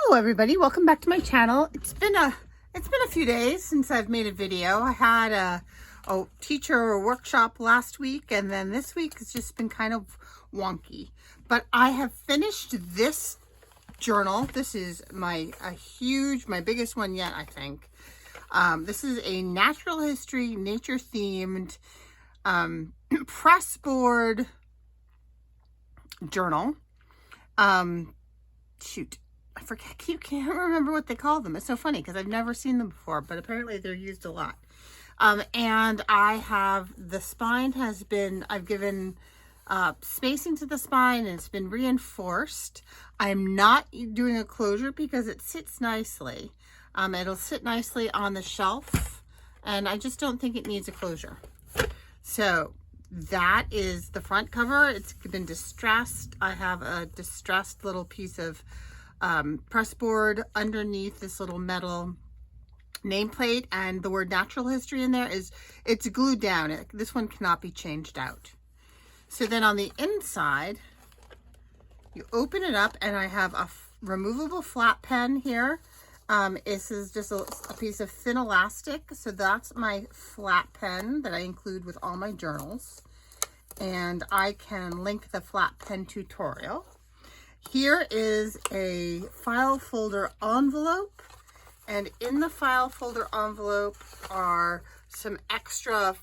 Hello everybody, welcome back to my channel. It's been a few days since I've made a video. I had a teacher workshop last week, and then this week it's just been kind of wonky. But I have finished this journal. This is my biggest one yet, I think. This is a natural history, nature themed Pressboard journal. Shoot, I can't remember what they call them. It's so funny because I've never seen them before, but apparently they're used a lot. And I have, the spine has been, I've given spacing to the spine, and it's been reinforced. I'm not doing a closure because it sits nicely. It'll sit nicely on the shelf, and I just don't think it needs a closure. So that is the front cover. It's been distressed. I have a distressed little piece of Pressboard underneath this little metal nameplate, and the word natural history in there it's glued down. This one cannot be changed out. So then on the inside, you open it up, and I have a removable flat pen here. This is just a piece of thin elastic. So that's my flat pen that I include with all my journals. And I can link the flat pen tutorial. Here is a file folder envelope. And in the file folder envelope are some extra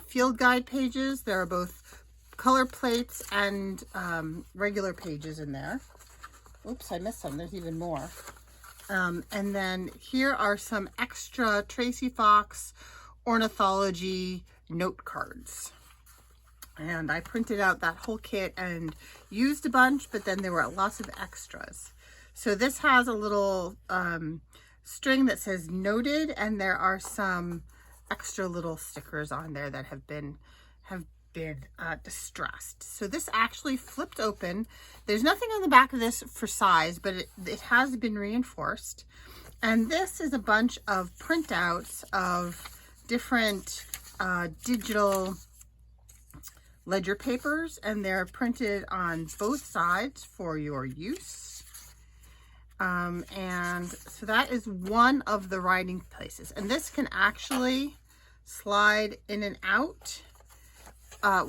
field guide pages. There are both color plates and regular pages in there. Oops, I missed some. There's even more. And then here are some extra Tracy Fox ornithology note cards. And I printed out that whole kit and used a bunch, but then there were lots of extras. So this has a little string that says noted, and there are some extra little stickers on there that have been distressed. So this actually flipped open. There's nothing on the back of this for size, but it has been reinforced. And this is a bunch of printouts of different digital ledger papers, and they're printed on both sides for your use. And so that is one of the writing places, and this can actually slide in and out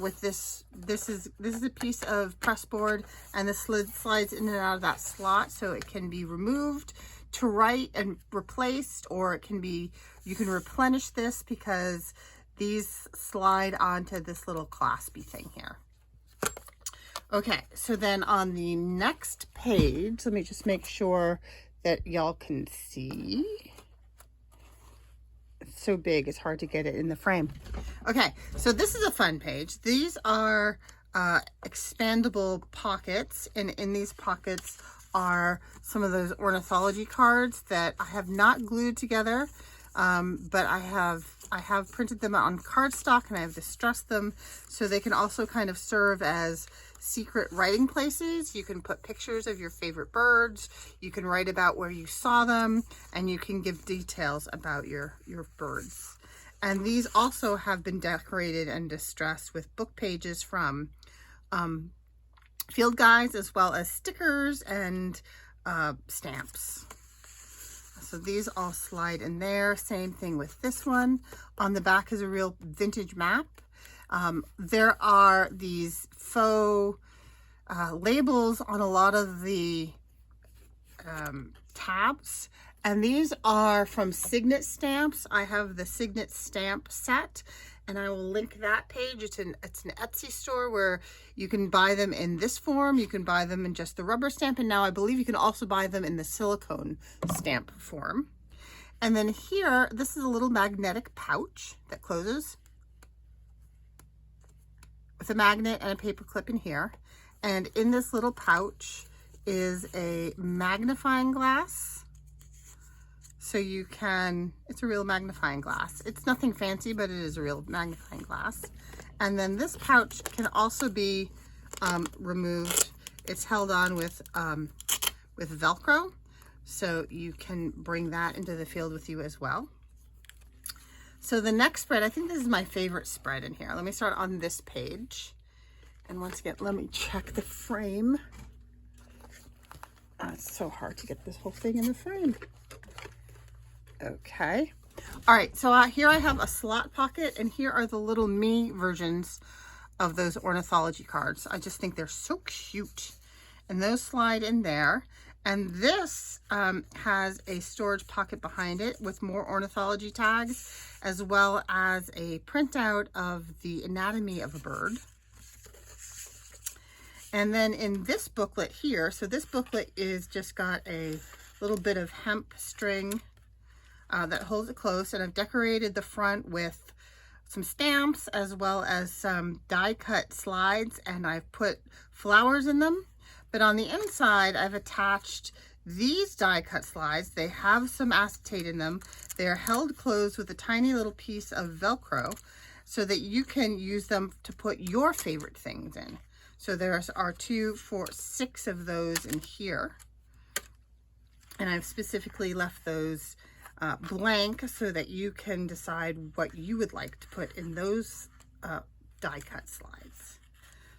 with this is a piece of Pressboard, and this slides in and out of that slot, so it can be removed to write and replaced, or it can be, you can replenish this because these slide onto this little claspy thing here. Okay, so then on the next page, let me just make sure that y'all can see. It's so big, it's hard to get it in the frame. Okay, so this is a fun page. These are expandable pockets, and in these pockets are some of those ornithology cards that I have not glued together, but I have printed them on cardstock, and I have distressed them so they can also kind of serve as secret writing places. You can put pictures of your favorite birds, you can write about where you saw them, and you can give details about your birds. And these also have been decorated and distressed with book pages from field guides, as well as stickers and stamps. So these all slide in there. Same thing with this one. On the back is a real vintage map. There are these faux labels on a lot of the tabs, and these are from Signet Stamps. I have the Signet Stamp set, and I will link that page. It's an Etsy store where you can buy them in this form. You can buy them in just the rubber stamp, and now I believe you can also buy them in the silicone stamp form. And then here, this is a little magnetic pouch that closes with a magnet and a paper clip in here. And in this little pouch is a magnifying glass. So you can, it's a real magnifying glass. It's nothing fancy, but it is a real magnifying glass. And then this pouch can also be removed. It's held on with Velcro, so you can bring that into the field with you as well. So the next spread, I think this is my favorite spread in here. Let me start on this page. And once again, let me check the frame. It's so hard to get this whole thing in the frame. Okay. All right, so here I have a slot pocket, and here are the little mini versions of those ornithology cards. I just think they're so cute. And those slide in there. And this has a storage pocket behind it with more ornithology tags, as well as a printout of the anatomy of a bird. And then in this booklet here, so this booklet is just got a little bit of hemp string that holds it close, and I've decorated the front with some stamps as well as some die cut slides, and I've put flowers in them. But on the inside, I've attached these die cut slides. They have some acetate in them. They're held closed with a tiny little piece of Velcro so that you can use them to put your favorite things in. So there are 2, 4, 6 of those in here. And I've specifically left those blank so that you can decide what you would like to put in those die cut slides.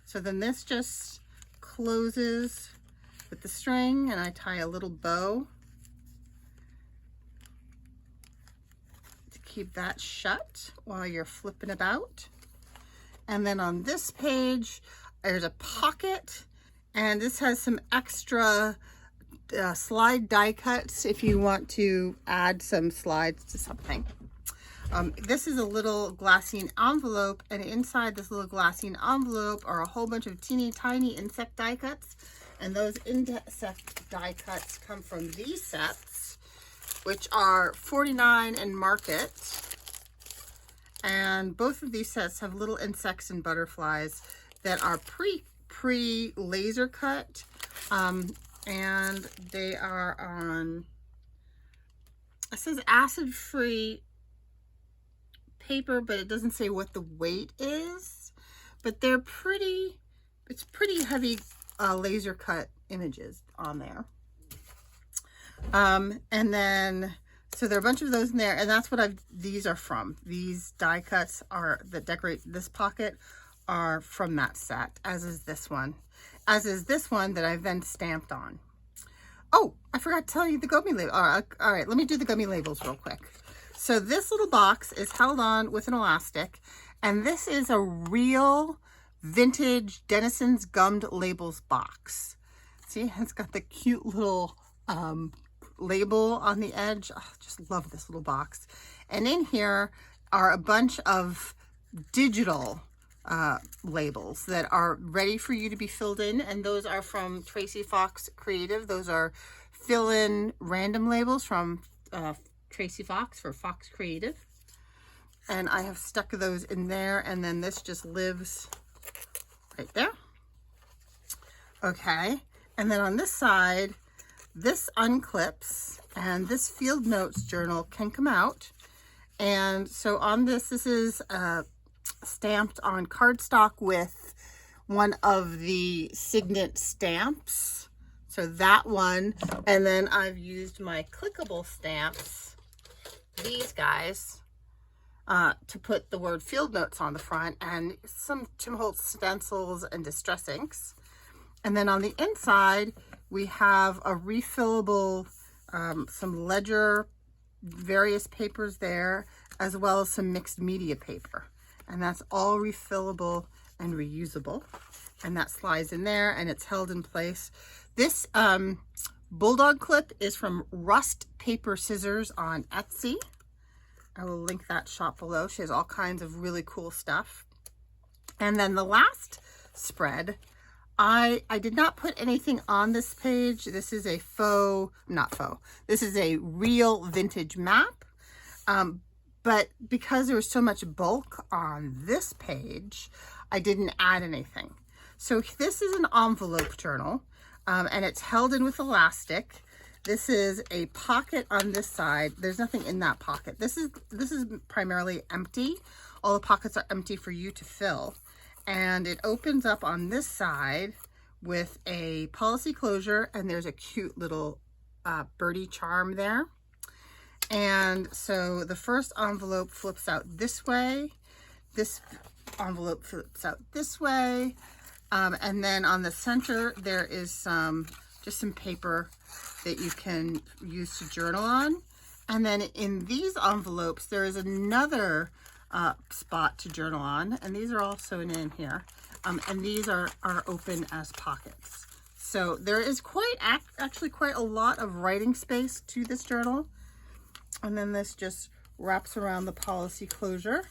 So then this just closes with the string, and I tie a little bow to keep that shut while you're flipping about. And then on this page, there's a pocket, and this has some extra slide die cuts if you want to add some slides to something. This is a little glassine envelope, and inside this little glassine envelope are a whole bunch of teeny tiny insect die cuts, and those insect die cuts come from these sets, which are $49 in market. And both of these sets have little insects and butterflies that are pre laser cut, and they are on, it says acid free paper, but it doesn't say what the weight is, but they're it's pretty heavy laser cut images on there. And then, so there are a bunch of those in there, and that's what these are from. These die cuts that decorate this pocket are from that set, as is this one that I've then stamped on. Oh, I forgot to tell you the gummy label. All right, let me do the gummy labels real quick. So this little box is held on with an elastic, and this is a real vintage Dennison's gummed labels box. See, it's got the cute little label on the edge. Oh, just love this little box. And in here are a bunch of digital labels that are ready for you to be filled in, and those are from Tracy Fox Creative. Those are fill-in random labels from Tracy Fox for Fox Creative, and I have stuck those in there, and then this just lives right there. Okay, and then on this side, this unclips, and this field notes journal can come out. And so on this is stamped on cardstock with one of the Signet Stamps, so that one. And then I've used my clickable stamps, these guys, to put the word field notes on the front, and some Tim Holtz stencils and distress inks. And then on the inside we have a refillable some ledger, various papers there, as well as some mixed media paper. And that's all refillable and reusable. And that slides in there, and it's held in place. This bulldog clip is from RustPaperScissors on Etsy. I will link that shop below. She has all kinds of really cool stuff. And then the last spread, I did not put anything on this page. This is a this is a real vintage map. But because there was so much bulk on this page, I didn't add anything. So this is an envelope journal, and it's held in with elastic. This is a pocket on this side. There's nothing in that pocket. This is primarily empty. All the pockets are empty for you to fill. And it opens up on this side with a policy closure, and there's a cute little birdie charm there. And so the first envelope flips out this way. This envelope flips out this way. And then on the center, there is just some paper that you can use to journal on. And then in these envelopes, there is another spot to journal on, and these are all sewn in here. And these are open as pockets. So there is actually quite a lot of writing space to this journal. And then this just wraps around the policy closure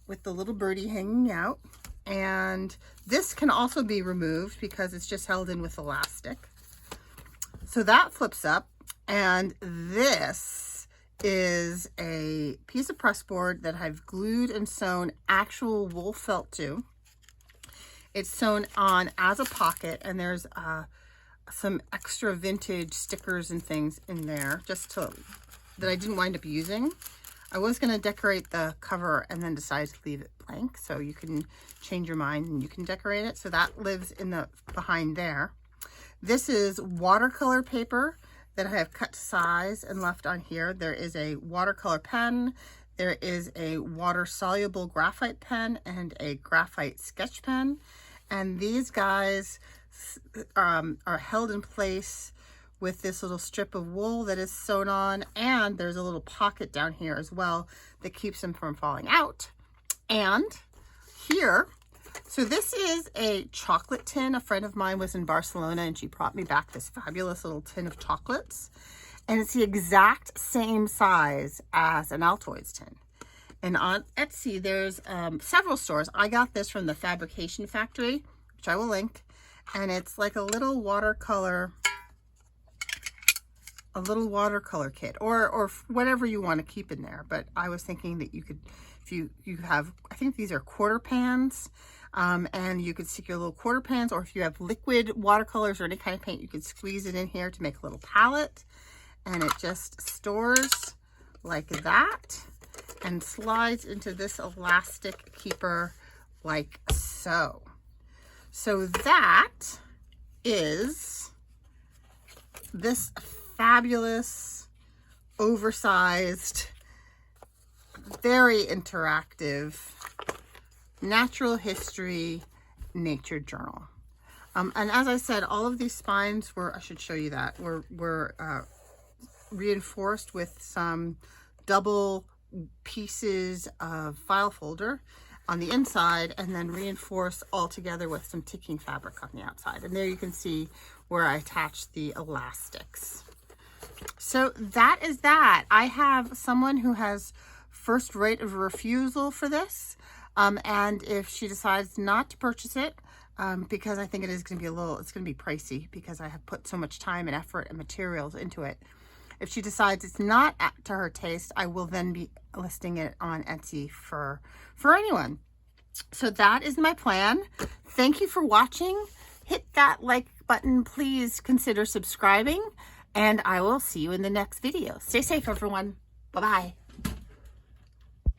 with the little birdie hanging out. And this can also be removed because it's just held in with elastic. So that flips up, and this is a piece of pressboard that I've glued and sewn actual wool felt to. It's sewn on as a pocket, and there's some extra vintage stickers and things in there that I didn't wind up using. I was going to decorate the cover and then decided to leave it blank, so you can change your mind and you can decorate it. So that lives in the behind there. This is watercolor paper that I have cut to size and left on here. There is a watercolor pen, there is a water-soluble graphite pen, and a graphite sketch pen. And these guys are held in place with this little strip of wool that is sewn on, and there's a little pocket down here as well that keeps them from falling out. And here, so this is a chocolate tin. A friend of mine was in Barcelona and she brought me back this fabulous little tin of chocolates, and it's the exact same size as an Altoids tin. And on Etsy, there's several stores. I got this from the Fabrication Factory, which I will link, and it's like a little watercolor kit, or whatever you want to keep in there. But I was thinking that you could, if you have, I think these are quarter pans, and you could stick your little quarter pans, or if you have liquid watercolors or any kind of paint, you could squeeze it in here to make a little palette, and it just stores like that and slides into this elastic keeper like so. So that is this fabulous, oversized, very interactive natural history nature journal. And as I said, all of these spines were, I should show you that, were reinforced with some double pieces of file folder on the inside, and then reinforced all together with some ticking fabric on the outside. And there you can see where I attached the elastics. So that is that. I have someone who has first right of refusal for this. And if she decides not to purchase it, because I think it is going to be it's going to be pricey because I have put so much time and effort and materials into it. If she decides it's not to her taste, I will then be listing it on Etsy for anyone. So that is my plan. Thank you for watching. Hit that like button. Please consider subscribing, and I will see you in the next video. Stay safe, everyone. Bye-bye.